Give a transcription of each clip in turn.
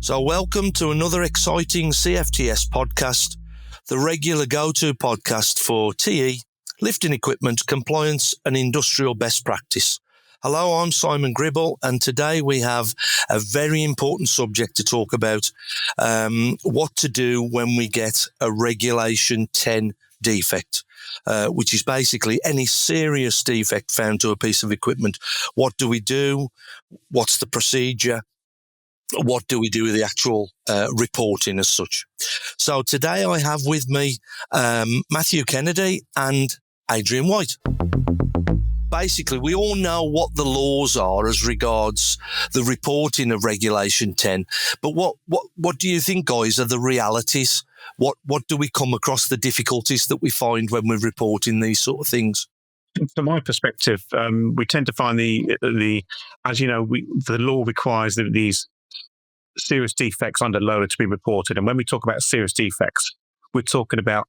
So welcome to another exciting CFTS podcast, the regular go-to podcast for TE, lifting equipment, compliance and industrial best practice. Hello, I'm Simon Gribble, and today we have a very important subject to talk about, what to do when we get a Regulation 10 defect, which is basically any serious defect found to a piece of equipment. What do we do? What's the procedure? What do we do with the actual reporting as such? So today I have with me Matthew Kennedy and Adrian White. Basically, we all know what the laws are as regards the reporting of Regulation 10. But what do you think, guys, are the realities? What do we come across, the difficulties that we find when we're reporting these sort of things? From my perspective, we tend to find as you know, the law requires that these serious defects under loader to be reported. And when we talk about serious defects, we're talking about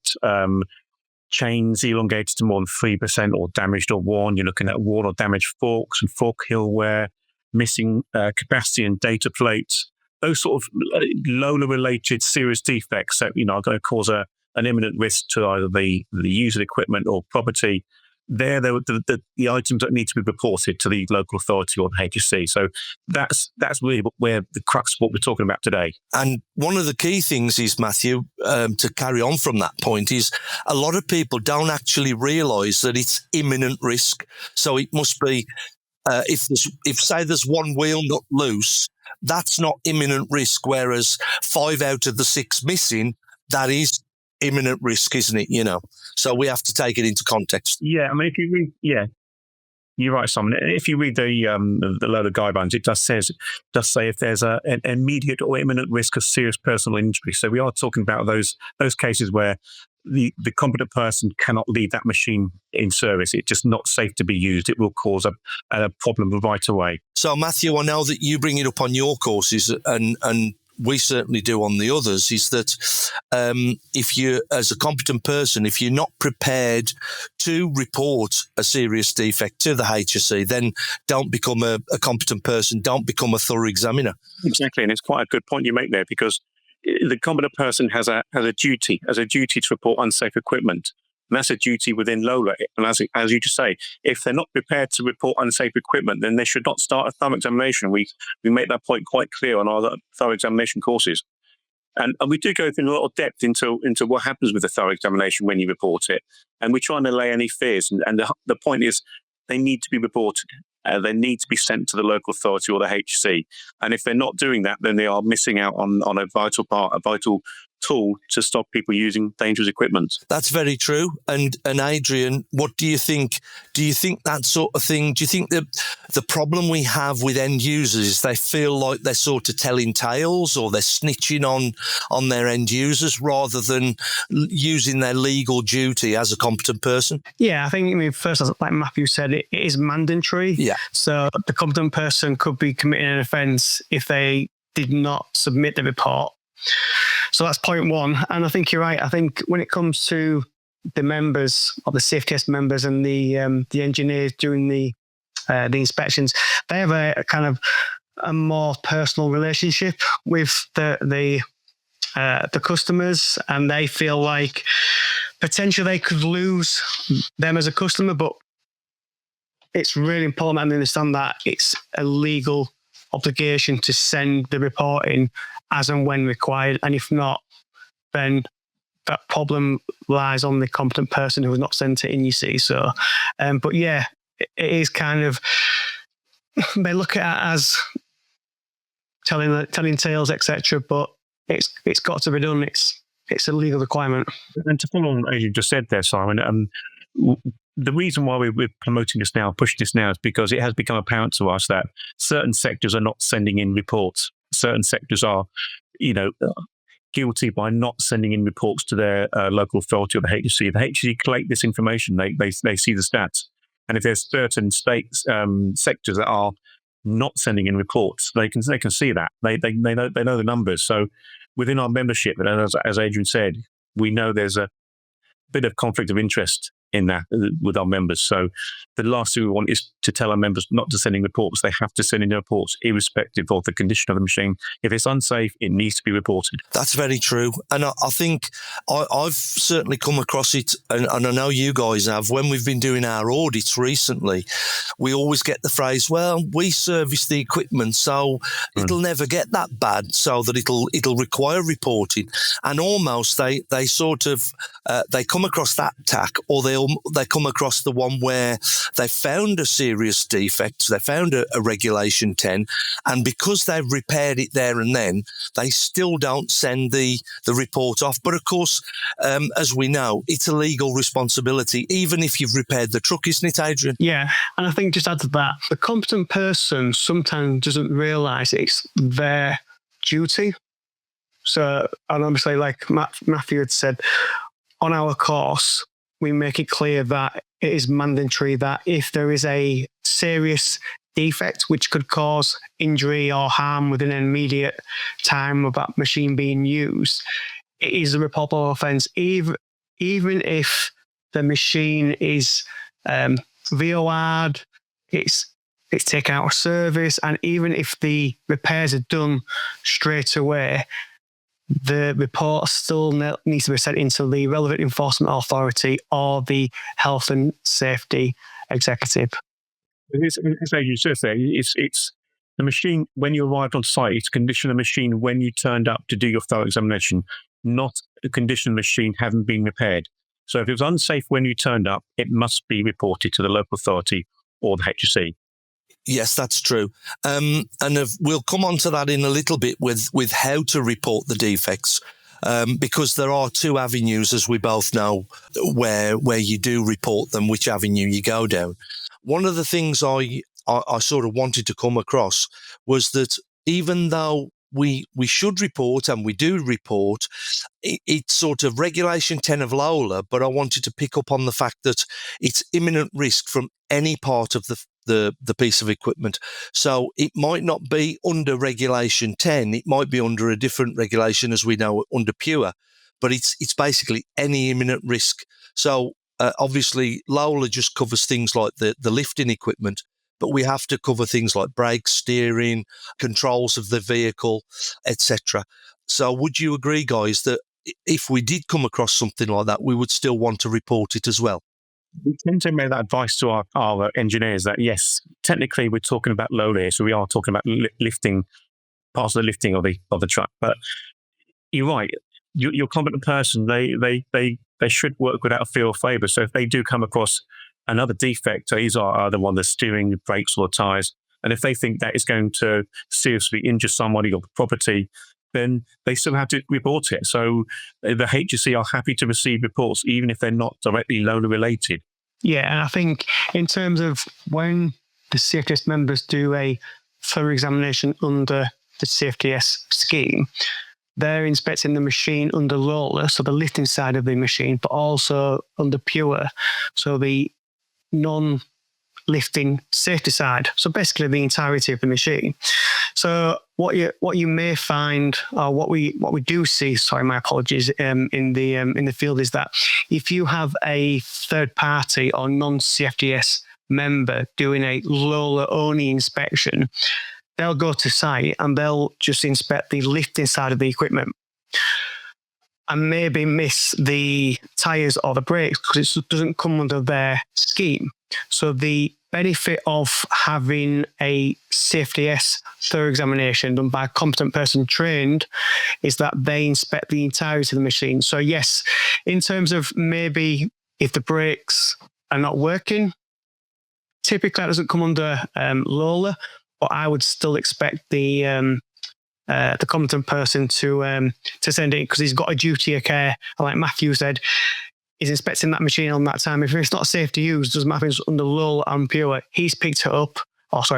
chains elongated to more than 3% or damaged or worn. You're looking at worn or damaged forks and fork heel wear, missing capacity and data plates, those sort of loader-related serious defects that, are going to cause an imminent risk to either the user equipment or property. They're the items that need to be reported to the local authority or the HSC. So that's really where the crux of what we're talking about today. And one of the key things is, Matthew, to carry on from that point, is a lot of people don't actually realise that it's imminent risk. So it must be, if say there's one wheel nut loose, that's not imminent risk, whereas 5 out of the 6 missing, that is imminent risk, isn't it? So we have to take it into context. Yeah, I mean, if you read, you're right, Simon. If you read the loader guidelines, it does say if there's an immediate or imminent risk of serious personal injury. So we are talking about those cases where the competent person cannot leave that machine in service. It's just not safe to be used. It will cause a problem right away. So, Matthew, I know that you bring it up on your courses, and we certainly do on the others, is that if you, as a competent person, if you're not prepared to report a serious defect to the HSC, then don't become a competent person, don't become a thorough examiner. Exactly, and it's quite a good point you make there, because the competent person has a duty to report unsafe equipment. And that's a duty within LOLA. And as you just say, if they're not prepared to report unsafe equipment, then they should not start a thorough examination. We make that point quite clear on our thorough examination courses. And we do go through a lot of depth into what happens with the thorough examination when you report it. And we're trying to allay any fears. And the point is, they need to be reported. They need to be sent to the local authority or the HC. And if they're not doing that, then they are missing out on a vital tool to stop people using dangerous equipment. That's very true. And Adrian, what do you think? Do you think that sort of thing? Do you think that the problem we have with end users is they feel like they're sort of telling tales, or they're snitching on their end users rather than using their legal duty as a competent person? Yeah, I think, first, like Matthew said, it is mandatory. Yeah. So the competent person could be committing an offence if they did not submit the report. So that's point one. And I think you're right. I think when it comes to the members, or the CFTS members and the engineers doing the inspections, they have a kind of a more personal relationship with the customers, and they feel like potentially they could lose them as a customer. But it's really important to understand that it's a legal obligation to send the report in as and when required, and if not, then that problem lies on the competent person who has not sent it in, you see. So, but yeah, it is kind of, they look at it as telling tales, etc. But it's got to be done. It's a legal requirement. And to follow on what you just said there, Simon, the reason why we're promoting this now, pushing this now, is because it has become apparent to us that certain sectors are not sending in reports. Certain sectors are, guilty by not sending in reports to their local authority or the HSC. The HSC collect this information. They see the stats. And if there's certain states, sectors that are not sending in reports, they can see that. They know the numbers. So within our membership, and as Adrian said, we know there's a bit of conflict of interest in that with our members. So the last thing we want is to tell our members not to send in reports. They have to send in reports irrespective of the condition of the machine. If it's unsafe, it needs to be reported. That's very true. And I think I've certainly come across it, and I know you guys have. When we've been doing our audits recently, we always get the phrase, well, we service the equipment, so it'll never get that bad, so that it'll require reporting. And almost they sort of, they come across that tack, or they come across the one where they found a serious defect, they found a regulation 10, and because they've repaired it there and then, they still don't send the report off. But of course, as we know, it's a legal responsibility, even if you've repaired the truck, isn't it, Adrian? Yeah, and I think just add to that, the competent person sometimes doesn't realise it's their duty. So, and obviously, like Matthew had said, on our course, we make it clear that it is mandatory that if there is a serious defect which could cause injury or harm within an immediate time of that machine being used, it is a reportable offence, even if the machine is VOR'd, it's taken out of service, and even if the repairs are done straight away, the report still needs to be sent into the relevant enforcement authority or the health and safety executive. It's like you just say, it's the machine when you arrived on site. It's condition of the machine when you turned up to do your thorough examination, not a condition of the machine having been repaired. So if it was unsafe when you turned up, it must be reported to the local authority or the HSE. Yes, that's true. And we'll come on to that in a little bit with how to report the defects, because there are two avenues, as we both know, where you do report them, which avenue you go down. One of the things I sort of wanted to come across was that even though we should report, and we do report, it's sort of regulation 10 of Lola, but I wanted to pick up on the fact that it's imminent risk from any part of the piece of equipment. So it might not be under regulation 10, it might be under a different regulation, as we know, under Pure, but it's basically any imminent risk. So obviously Lola just covers things like the lifting equipment, but we have to cover things like brakes, steering, controls of the vehicle, etc. So would you agree, guys, that if we did come across something like that, we would still want to report it as well? We tend to make that advice to our engineers that, yes, technically we're talking about Lola here, so we are talking about lifting, parts of the lifting of the truck. But you're right, your competent person, they should work without a fear of favour. So if they do come across another defect, these are either one, the steering, the brakes, or the tyres, and if they think that is going to seriously injure somebody or property, then they still have to report it. So the HSE are happy to receive reports, even if they're not directly Lola related. Yeah, and I think in terms of when the CFTS members do a thorough examination under the CFTS scheme, they're inspecting the machine under Lola, so the lifting side of the machine, but also under Pure, so the non-lifting safety side. So basically the entirety of the machine. So what you may find, or what we do see, sorry, my apologies, in the field is that if you have a third party or non-CFTS member doing a Lola only inspection, they'll go to site and they'll just inspect the lifting side of the equipment and maybe miss the tyres or the brakes because it doesn't come under their scheme. So the benefit of having a CFTS thorough examination done by a competent person trained is that they inspect the entirety of the machine. So yes, in terms of maybe if the brakes are not working, typically that doesn't come under Lola, but I would still expect the competent person to send it because he's got a duty of care. And like Matthew said, he's inspecting that machine on that time. If it's not safe to use, doesn't matter if it's under Lola and Pure, he's picked it up,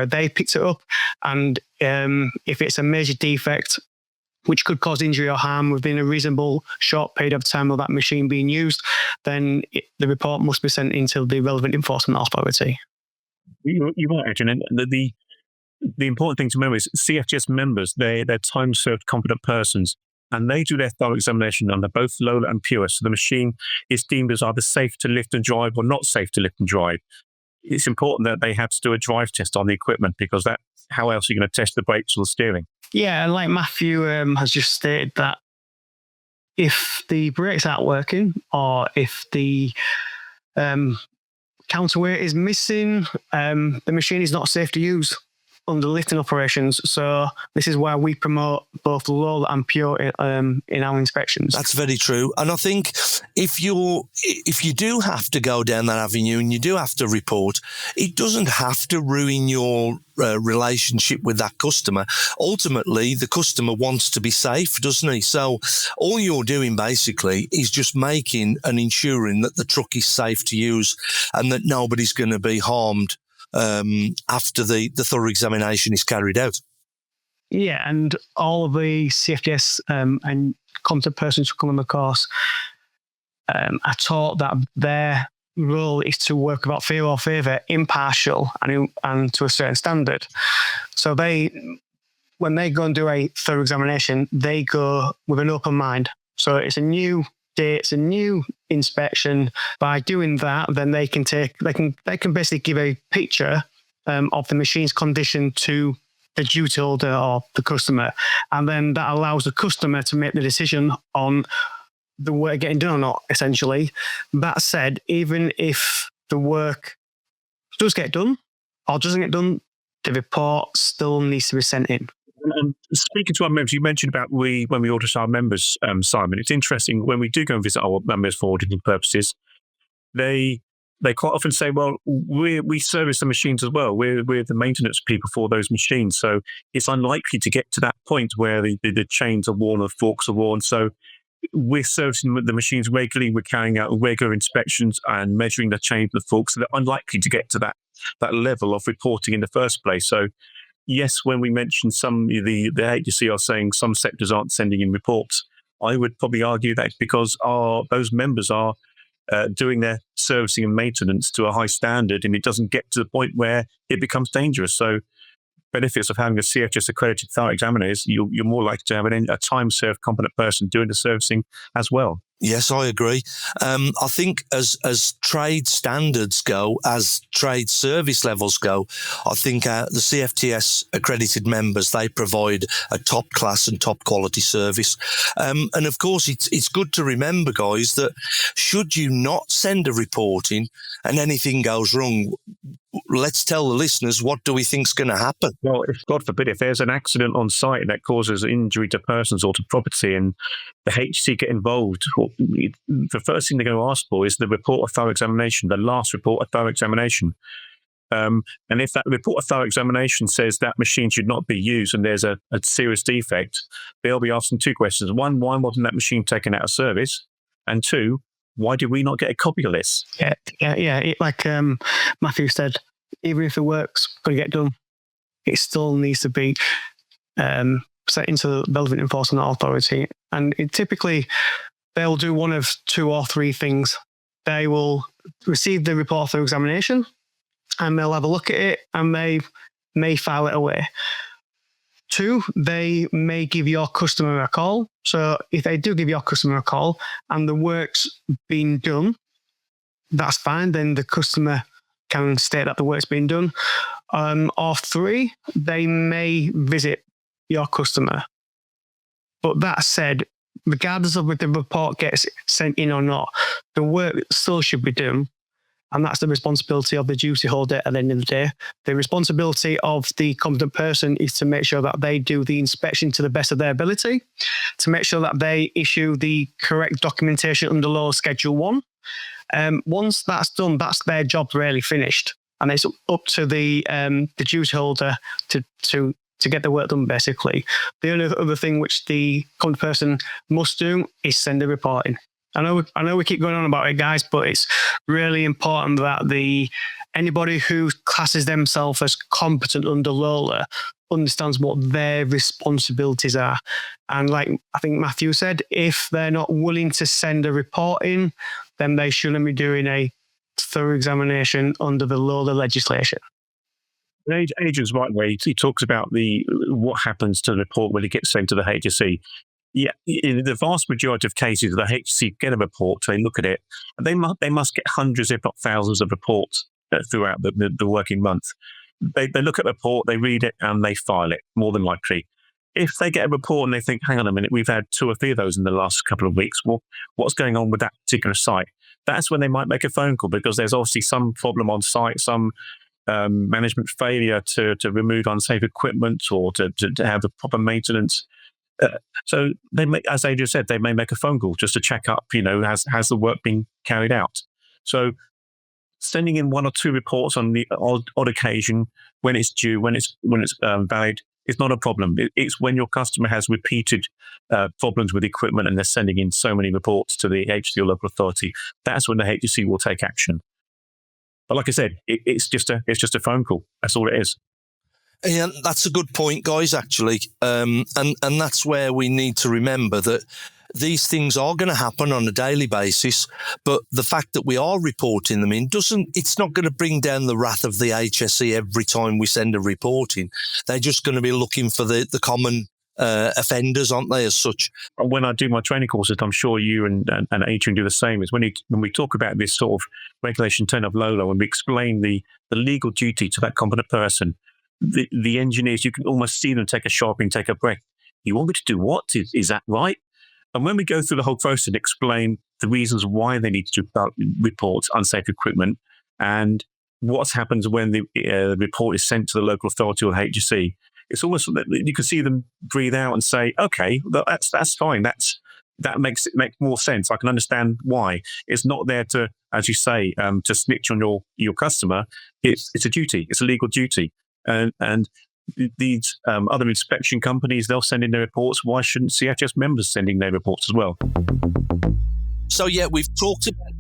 they picked it up. And if it's a major defect, which could cause injury or harm within a reasonable short period of time of that machine being used, then the report must be sent into the relevant enforcement authority. You're right, Adrian. And the important thing to remember is CFTS members, they're time-served competent persons. and they do their thorough examination under both Lola and Pure. So the machine is deemed as either safe to lift and drive or not safe to lift and drive. It's important that they have to do a drive test on the equipment, because how else are you going to test the brakes or the steering? Yeah, and like Matthew has just stated, that if the brakes aren't working, or if the counterweight is missing, the machine is not safe to use under lifting operations. So this is why we promote both Lola and Pure in our inspections. That's very true. And I think if you do have to go down that avenue and you do have to report, it doesn't have to ruin your relationship with that customer. Ultimately, the customer wants to be safe, doesn't he? So all you're doing basically is just making and ensuring that the truck is safe to use and that nobody's going to be harmed after the thorough examination is carried out. Yeah, and all of the CFTS and competent persons who come on the course are taught that their role is to work without fear or favour, impartial and to a certain standard. So when they go and do a thorough examination, they go with an open mind. So it's a new day, it's a new inspection. By doing that, then they can basically give a picture of the machine's condition to the duty holder or the customer, and then that allows the customer to make the decision on the work getting done or not, essentially. That said, even if the work does get done or doesn't get done, the report still needs to be sent in. And speaking to our members, you mentioned about when we audit our members, Simon, it's interesting when we do go and visit our members for auditing purposes, they quite often say, well, we service the machines as well. We're the maintenance people for those machines. So it's unlikely to get to that point where the chains are worn or forks are worn. So we're servicing the machines regularly. We're carrying out regular inspections and measuring the chains and the forks. So they're unlikely to get to that level of reporting in the first place. So yes, when we mentioned the HSE are saying some sectors aren't sending in reports, I would probably argue that because those members are doing their servicing and maintenance to a high standard, and it doesn't get to the point where it becomes dangerous. So benefits of having a CFTS accredited thorough examiner is you're more likely to have a time-served competent person doing the servicing as well. Yes, I agree. I think as trade standards go, as trade service levels go, I think the CFTS accredited members, they provide a top class and top quality service. And of course, it's good to remember, guys, that should you not send a report in and anything goes wrong, let's tell the listeners, what do we think's going to happen? Well, if God forbid, if there's an accident on site that causes injury to persons or to property and the HC get involved, the first thing they're going to ask for is the report of thorough examination, the last report of thorough examination. And if that report of thorough examination says that machine should not be used and there's a serious defect, they'll be asking two questions. One, why wasn't that machine taken out of service? And two, why did we not get a copy of this? Yeah. Like Matthew said, even if the work's going to get done, it still needs to be sent into the relevant enforcement authority. And typically, they'll do one of two or three things. They will receive the report through examination, and they'll have a look at it, and they may file it away. Two, they may give your customer a call. So if they do give your customer a call and the work's been done, that's fine. Then the customer can state that the work's been done. Or three, they may visit your customer. But that said, regardless of if the report gets sent in or not, the work still should be done. And that's the responsibility of the duty holder at the end of the day. The responsibility of the competent person is to make sure that they do the inspection to the best of their ability, to make sure that they issue the correct documentation under law Schedule 1. Once that's done, that's their job really finished. And it's up to the duty holder to get the work done, basically. The only other thing which the competent person must do is send a report in. I know we keep going on about it, guys, but it's really important that anybody who classes themselves as competent under LOLA understands what their responsibilities are. And like I think Matthew said, if they're not willing to send a report in, then they shouldn't be doing a thorough examination under the LOLA legislation. Adrian's right way. He talks about what happens to the report when it gets sent to the HSE. Yeah, in the vast majority of cases, the HC get a report, they look at it, and they must get hundreds, if not thousands, of reports throughout the working month. They look at the report, they read it, and they file it, more than likely. If they get a report and they think, hang on a minute, we've had 2 or 3 of those in the last couple of weeks, well, what's going on with that particular site? That's when they might make a phone call, because there's obviously some problem on site, some management failure to remove unsafe equipment or to have the proper maintenance. So they may, as Adrian said, they may make a phone call just to check up, has the work been carried out? So sending in 1 or 2 reports on the odd occasion when it's due, when it's valid, is not a problem. It's when your customer has repeated problems with equipment and they're sending in so many reports to the HC or local authority. That's when the HC will take action. But like I said, it's just a phone call. That's all it is. Yeah, that's a good point, guys, actually. And that's where we need to remember that these things are going to happen on a daily basis, but the fact that we are reporting them in it's not going to bring down the wrath of the HSE every time we send a report in. They're just going to be looking for the common offenders, aren't they, as such? When I do my training courses, I'm sure you and Adrian do the same, is when we talk about this sort of regulation 10 of LOLA, when we explain the legal duty to that competent person, the engineers, you can almost see them take a sharp and take a breath. You want me to do what? Is that right? And when we go through the whole process and explain the reasons why they need to report unsafe equipment and what happens when the report is sent to the local authority or HSE, it's almost that you can see them breathe out and say, "Okay, that's fine. That makes more sense. I can understand why. It's not there to, as you say, to snitch on your customer. It's a duty. It's a legal duty." And these other inspection companies, they'll send in their reports. Why shouldn't CFTS members sending their reports as well? So, yeah, we've talked about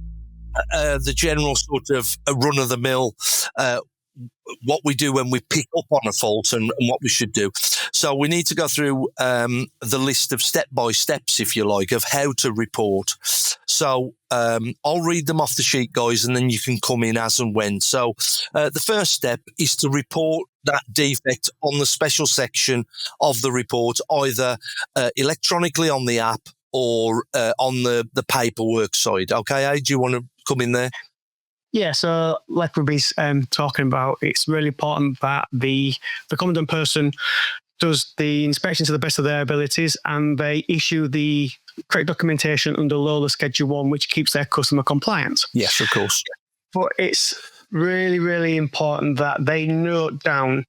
the general sort of run-of-the-mill, what we do when we pick up on a fault and what we should do. So we need to go through the list of step-by-steps, if you like, of how to report. So I'll read them off the sheet, guys, and then you can come in as and when. So the first step is to report that defect on the special section of the report, either electronically on the app or on the paperwork side. Okay, do you want to come in there? Yeah, so like we've been talking about, it's really important that the competent person does the inspection to the best of their abilities and they issue the correct documentation under LOLA Schedule 1, which keeps their customer compliant. Yes, of course. But it's really, really important that they note down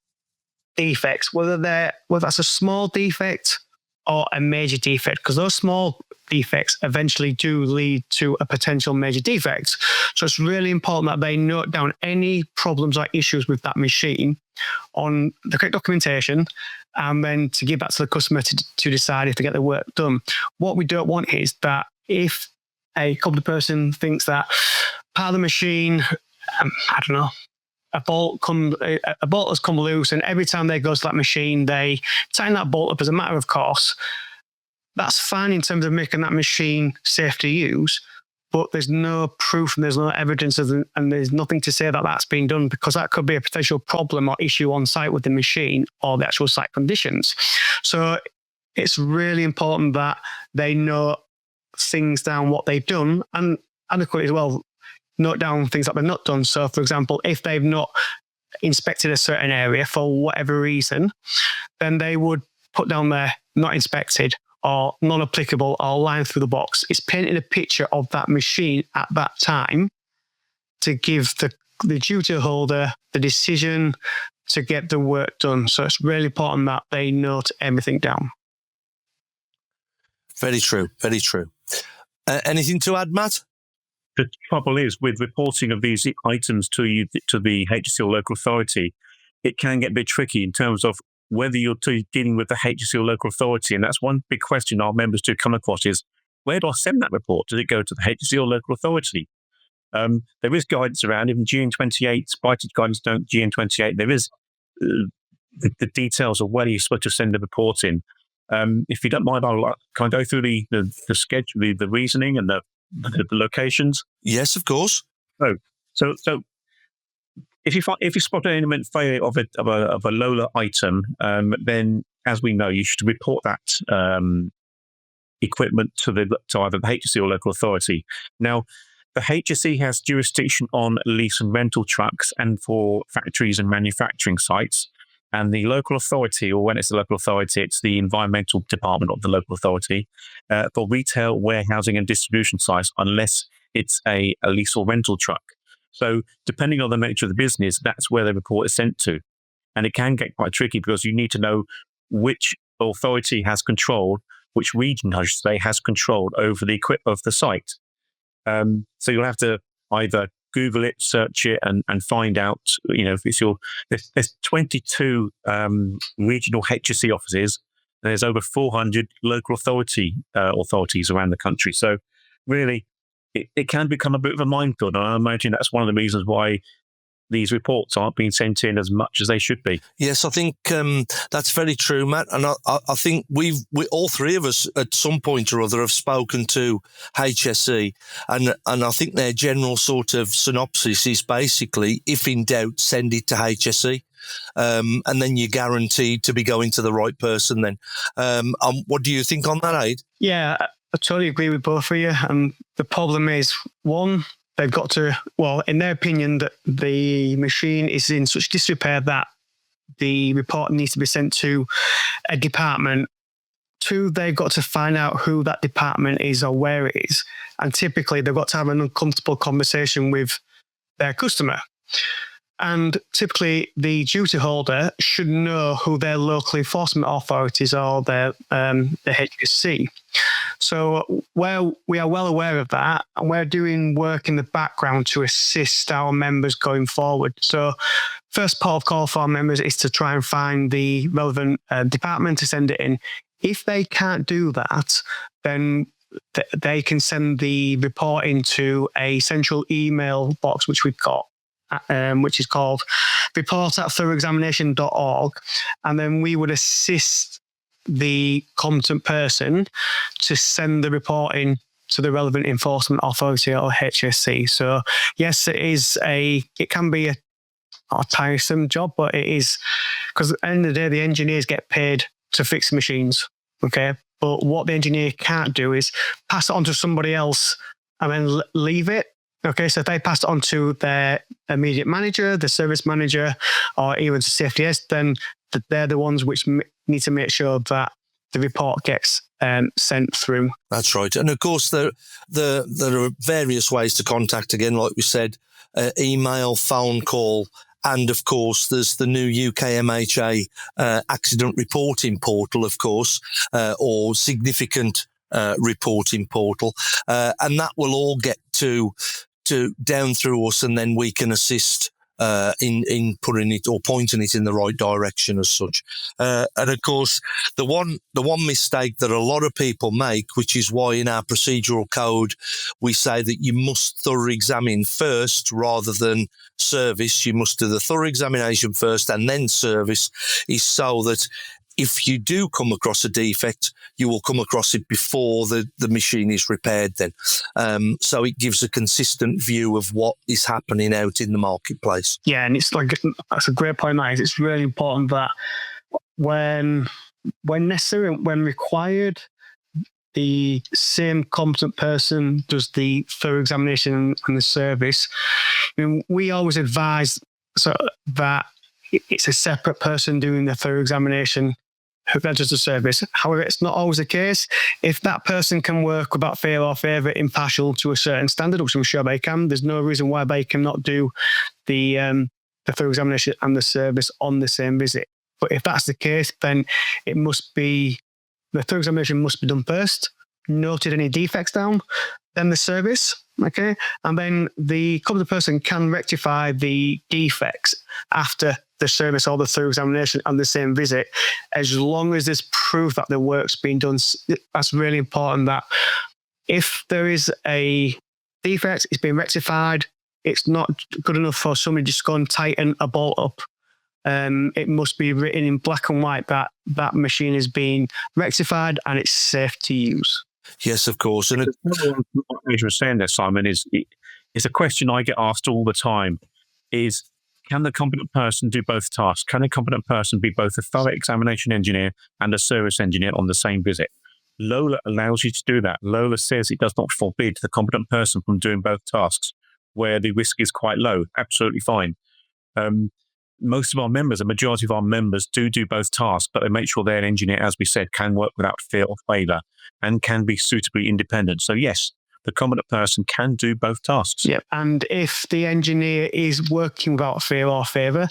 defects, whether that's a small defect or a major defect, because those small defects eventually do lead to a potential major defect. So it's really important that they note down any problems or issues with that machine on the correct documentation and then to give that to the customer to decide if to get the work done. What we don't want is that if a competent person thinks that part of the machine, I don't know, a bolt has come loose, and every time they go to that machine, they tighten that bolt up as a matter of course. That's fine in terms of making that machine safe to use, but there's no proof and there's no evidence and there's nothing to say that that's been done, because that could be a potential problem or issue on site with the machine or the actual site conditions. So it's really important that they note things down, what they've done, and adequately as well, note down things that they've not done. So, for example, if they've not inspected a certain area for whatever reason, then they would put down there not inspected or non-applicable or line through the box. It's painting a picture of that machine at that time to give the duty holder the decision to get the work done. So it's really important that they note everything down. Very true, very true. Anything to add, Matt? The trouble is, with reporting of these items to the HSE or local authority, it can get a bit tricky in terms of whether you're dealing with the HSE or local authority. And that's one big question our members do come across is, where do I send that report? Does it go to the HSE or local authority? There is guidance around, even GN28, cited guidance, GN28, there is the details of where you're supposed to send the report in. If you don't mind, can I go through the schedule, the reasoning and the locations? Yes, of course. So if you spot an imminent failure of a LOLA item, then as we know, you should report that equipment to either the HSE or local authority. Now, the HSE has jurisdiction on lease and rental trucks and for factories and manufacturing sites. And the local authority, or when it's the local authority, it's the environmental department of the local authority for retail, warehousing and distribution sites, unless it's a lease or rental truck. So depending on the nature of the business, that's where the report is sent to. And it can get quite tricky because you need to know which authority has control, which region, I should say, has control over the equipment of the site. So you'll have to either Google it, search it, and find out, if it's there's 22 regional HSE offices. There's over 400 local authorities around the country. So really, it can become a bit of a minefield. And I imagine that's one of the reasons why these reports aren't being sent in as much as they should be. Yes, I think that's very true, Matt. And I think we all three of us at some point or other have spoken to HSE, and I think their general sort of synopsis is basically, if in doubt, send it to HSE. And then you're guaranteed to be going to the right person then. What do you think on that, Aid? Yeah, I totally agree with both of you. And the problem is, one, they've got to, in their opinion, that the machine is in such disrepair that the report needs to be sent to a department. Two, they've got to find out who that department is or where it is. And typically, they've got to have an uncomfortable conversation with their customer. And typically, the duty holder should know who their local enforcement authorities are, the HSC. So we are well aware of that, and we're doing work in the background to assist our members going forward. So first port of call for our members is to try and find the relevant department to send it in. If they can't do that, then they can send the report into a central email box, which we've got, which is called report@thoroughexamination.org. And then we would assist the competent person to send the report in to the relevant enforcement authority or HSC. So yes, it can be a tiresome job, but it is, because at the end of the day, the engineers get paid to fix machines. Okay. But what the engineer can't do is pass it on to somebody else and then leave it. Okay, so if they pass it on to their immediate manager, the service manager, or even to CFTS, then they're the ones which need to make sure that the report gets sent through. That's right. And of course, there are various ways to contact, again, like we said, email, phone call, and of course, there's the new UKMHA accident reporting portal, of course, or significant reporting portal. And that will all get to down through us, and then we can assist in putting it or pointing it in the right direction as such. And of course, the one mistake that a lot of people make, which is why in our procedural code we say that you must thorough examine first rather than service. You must do the thorough examination first and then service, is so that if you do come across a defect, you will come across it before the machine is repaired then. So it gives a consistent view of what is happening out in the marketplace. Yeah, and that's a great point, Mike. It's really important that when necessary, when required, the same competent person does the thorough examination and the service. We always advise that it's a separate person doing the thorough examination who does the service. However, it's not always the case. If that person can work without fear or favour, impartial to a certain standard, which I'm sure they can, there's no reason why they cannot do the thorough examination and the service on the same visit. But if that's the case, then the thorough examination must be done first, noted any defects down, then the service, okay? And then the competent person can rectify the defects after the service or the thorough examination on the same visit, as long as there's proof that the work's been done. That's really important, that if there is a defect, it's been rectified, it's not good enough for somebody just to go and tighten a bolt up. It must be written in black and white that that machine is being rectified and it's safe to use. Yes, of course. And as you were saying there, Simon, is a question I get asked all the time, is can the competent person do both tasks? Can a competent person be both a thorough examination engineer and a service engineer on the same visit? Lola allows you to do that. Lola says it does not forbid the competent person from doing both tasks where the risk is quite low. Absolutely fine. Most of our members, a majority of our members do both tasks, but they make sure their engineer, as we said, can work without fear of failure and can be suitably independent. So yes, the competent person can do both tasks. Yep. And if the engineer is working without fear or favour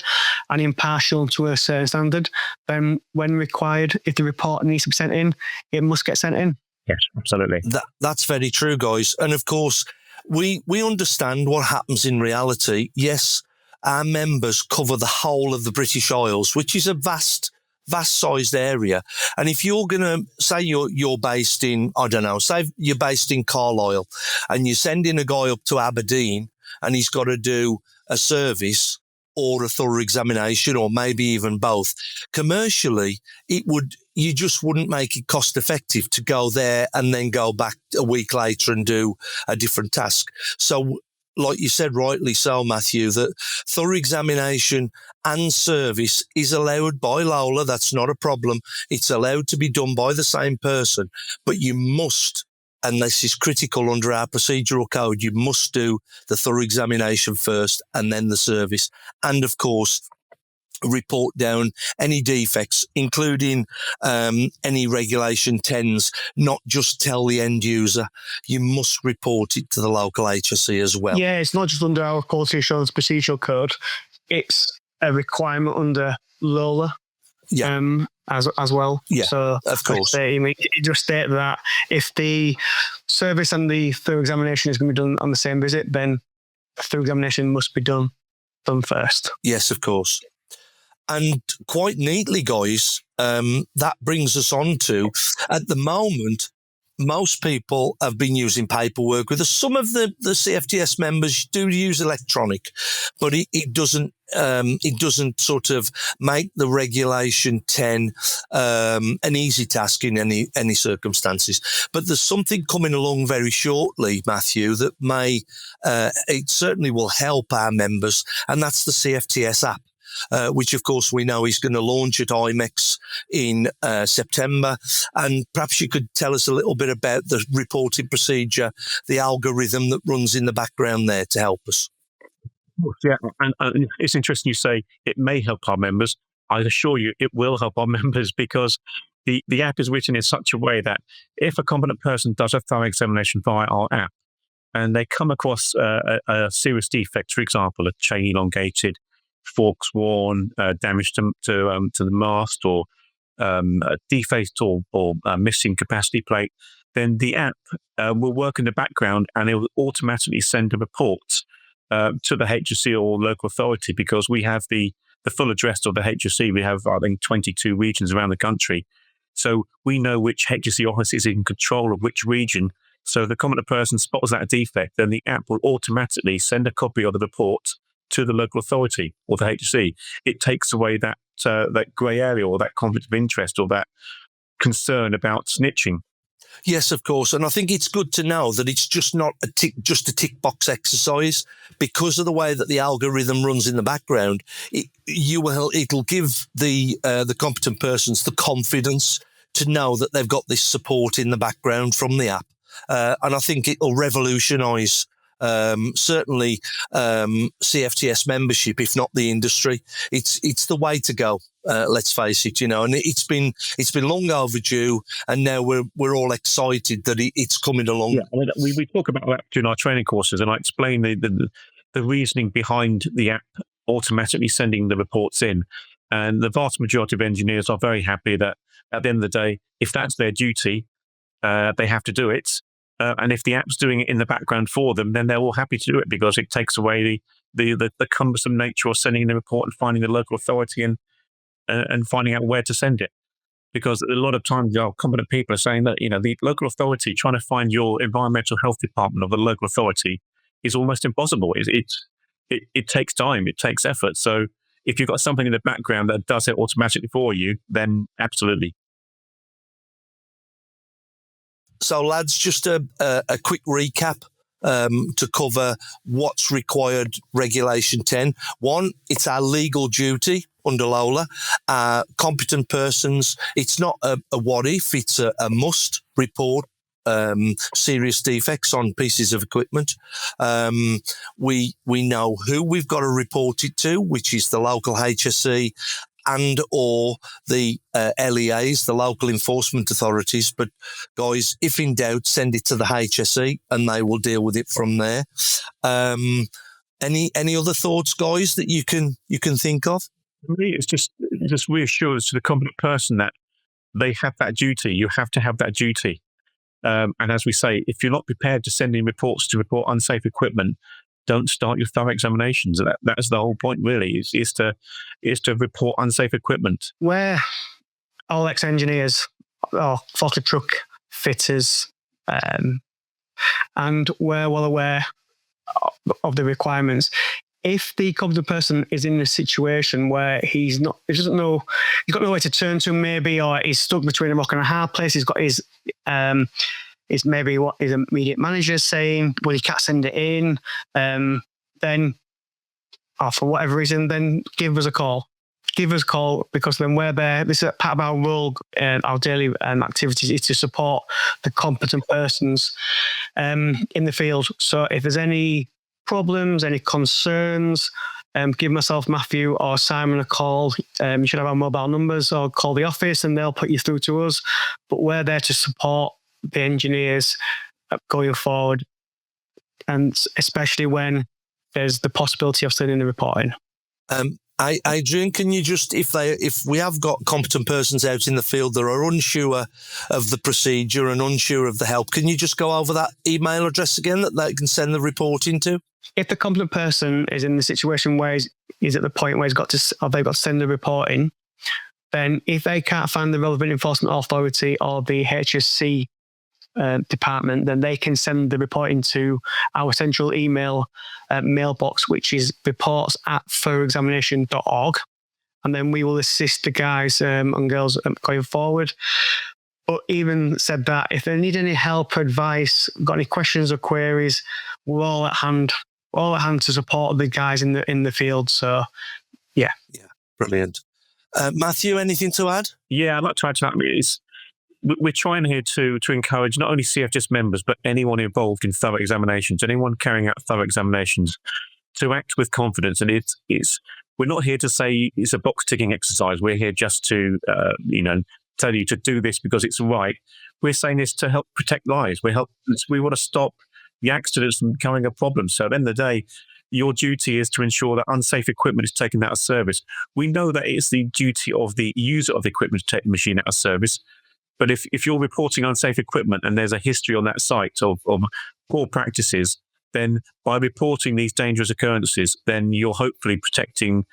and impartial to a certain standard, then when required, if the report needs to be sent in, it must get sent in. Yes, absolutely. That's very true, guys. And of course, we understand what happens in reality. Yes, our members cover the whole of the British Isles, which is a vast-sized area. And if you're going to say you're based in, I don't know, say you're based in Carlisle and you're sending a guy up to Aberdeen and he's got to do a service or a thorough examination or maybe even both, commercially, you just wouldn't make it cost effective to go there and then go back a week later and do a different task. So, like you said rightly so, Matthew, that thorough examination and service is allowed by Lola. That's not a problem. It's allowed to be done by the same person, but you must, and this is critical under our procedural code, you must do the thorough examination first and then the service. And of course, report down any defects, including any regulation 10s, not just tell the end user. You must report it to the local HSE as well. Yeah, it's not just under our quality assurance procedural code. It's a requirement under Lola as well. Yeah, so of course. It just states that if the service and the thorough examination is going to be done on the same visit, then thorough examination must be done first. Yes, of course. And quite neatly, guys, that brings us on to, at the moment, most people have been using paperwork with us. Some of the CFTS members do use electronic, but it doesn't sort of make the regulation 10 an easy task in any circumstances. But there's something coming along very shortly, Matthew, that it certainly will help our members, and that's the CFTS app. Which, of course, we know is going to launch at IMEX in September. And perhaps you could tell us a little bit about the reporting procedure, the algorithm that runs in the background there to help us. Yeah, and it's interesting you say it may help our members. I assure you it will help our members, because the app is written in such a way that if a competent person does a thorough examination via our app and they come across a serious defect, for example, a chain elongated, forks worn, damage to the mast, or a defaced or missing capacity plate, then the app will work in the background and it will automatically send a report to the HSE or local authority, because we have the full address of the HSE. We have, I think, 22 regions around the country. So we know which HSE office is in control of which region. So if the competent person spots that defect, then the app will automatically send a copy of the report to the local authority or the HSE. It takes away that grey area or that conflict of interest or that concern about snitching. Yes, of course. And I think it's good to know that it's just not a tick box exercise, because of the way that the algorithm runs in the background. It'll give the competent persons the confidence to know that they've got this support in the background from the app. And I think it'll revolutionise certainly CFTS membership, if not the industry. It's the way to go. Let's face it, and it's been long overdue, and now we're all excited that it's coming along. Yeah, we talk about that during our training courses, and I explain the reasoning behind the app automatically sending the reports in. And the vast majority of engineers are very happy that at the end of the day, if that's their duty, they have to do it. And if the app's doing it in the background for them, then they're all happy to do it, because it takes away the cumbersome nature of sending the report and finding the local authority and finding out where to send it. Because a lot of times, competent people are saying that, the local authority, trying to find your environmental health department of the local authority is almost impossible. It takes time, it takes effort. So if you've got something in the background that does it automatically for you, then absolutely. So, lads, just a quick recap to cover what's required Regulation 10. One, it's our legal duty under Lola. Competent persons, it's not a what if, it's a must report serious defects on pieces of equipment. We know who we've got to report it to, which is the local HSE and or the LEAs, the local enforcement authorities. But guys, if in doubt, send it to the HSE and they will deal with it from there. Any other thoughts, guys, that you can think of? For me, it's just reassurance to the competent person that they have that duty. You have to have that duty. And as we say, if you're not prepared to send in reports to report unsafe equipment, don't start your thorough examinations. That's the whole point, really, is to report unsafe equipment. Where all ex-engineers or forklift truck fitters, and we're well aware of the requirements. If the competent person is in a situation where he doesn't know, he's got nowhere to turn to, maybe, or he's stuck between a rock and a hard place, he's got his maybe what his immediate manager is saying, but he can't send it in, then, or for whatever reason, then give us a call. Give us a call, because then we're there. This is part of our role and our daily activities is to support the competent persons in the field. So if there's any problems, any concerns, give myself, Matthew, or Simon a call. You should have our mobile numbers, or call the office and they'll put you through to us. But we're there to support the engineers going forward, and especially when there's the possibility of sending the report in. Adrian, can you just, if we have got competent persons out in the field that are unsure of the procedure and unsure of the help, can you just go over that email address again that they can send the report into? If the competent person is in the situation where he's at the point where they've got to send the report in, then if they can't find the relevant enforcement authority or the HSC department, then they can send the report into our central email mailbox, which is reports@thoroughexamination.org, and then we will assist the guys and girls going forward. But even said that, if they need any help or advice, got any questions or queries, we're all at hand to support the guys in the field. So yeah, brilliant. Matthew, anything to add? Yeah, I'd like to add to that. We're trying here to encourage not only CFTS members, but anyone involved in thorough examinations, anyone carrying out thorough examinations, to act with confidence. And we're not here to say it's a box-ticking exercise. We're here just to, tell you to do this because it's right. We're saying this to help protect lives. We want to stop the accidents from becoming a problem. So at the end of the day, your duty is to ensure that unsafe equipment is taken out of service. We know that it's the duty of the user of the equipment to take the machine out of service. But if you're reporting unsafe equipment and there's a history on that site of poor practices, then by reporting these dangerous occurrences, then you're hopefully protecting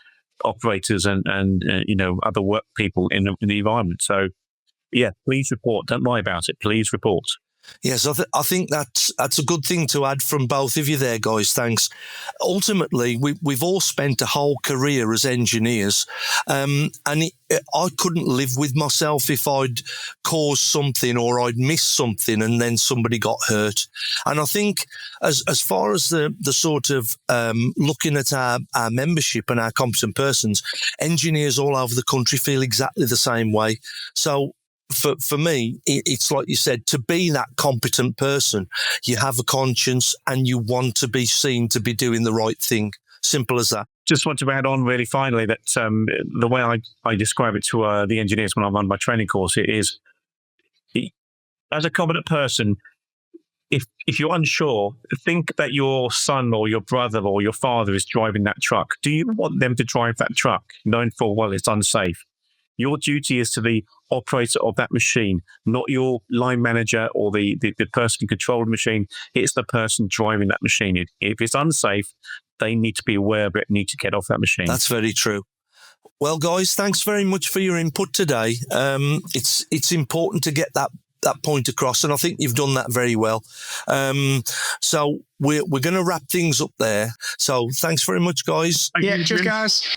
operators and other work people in the environment. So, yeah, please report. Don't lie about it. Please report. Yes, I think that's a good thing to add from both of you there, guys. Thanks. Ultimately, we've all spent a whole career as engineers, and I couldn't live with myself if I'd caused something or I'd missed something and then somebody got hurt. And I think as far as the sort of looking at our membership and our competent persons, engineers all over the country feel exactly the same way. So for me, it's like you said, to be that competent person, you have a conscience and you want to be seen to be doing the right thing. Simple as that. Just want to add on really finally that the way I describe it to the engineers when I run my training course, it is, as a competent person, if you're unsure, think that your son or your brother or your father is driving that truck. Do you want them to drive that truck knowing full well it's unsafe? Your duty is to the operator of that machine, not your line manager or the person who controls the machine. It's the person driving that machine. If it's unsafe, they need to be aware of it, need to get off that machine. That's very true. Well, guys, thanks very much for your input today. It's important to get that point across, and I think you've done that very well. So we're going to wrap things up there. So thanks very much, guys. Yeah, cheers, guys.